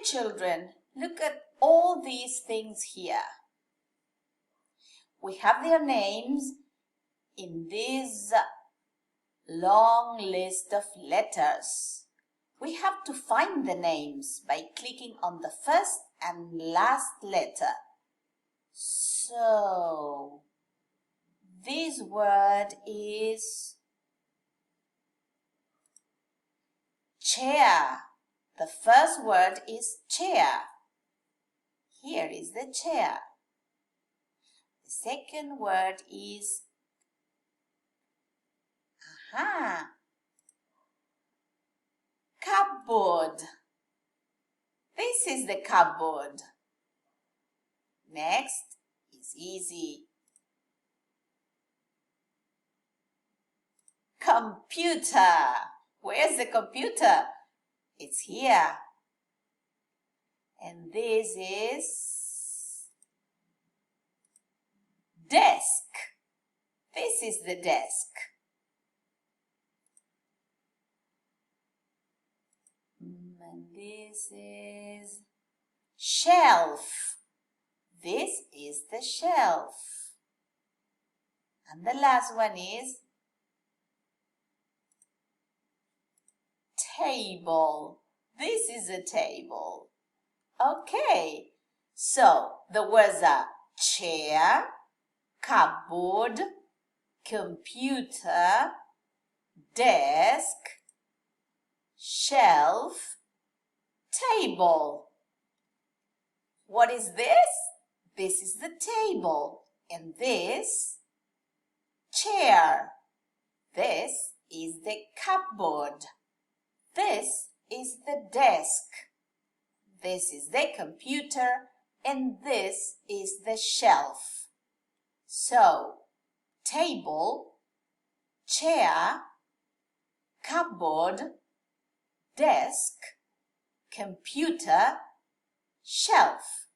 Dear children, look at all these things here. We have their names in this long list of letters. We have to find the names by clicking on the first and last letter. So, this word is chair. The first word is chair. Here is the chair. The second word is cupboard. This is the cupboard. Next is easy. Computer. Where's the computer? It's here. And this is desk. This is the desk. And this is shelf. This is the shelf. And the last one is table. This is a table. Okay, so the words are chair, cupboard, computer, desk, shelf, table. What is this? This is the table, and this chair. This is the cupboard. This is the desk. This is the computer, and this is the shelf. So, table, chair, cupboard, desk, computer, shelf.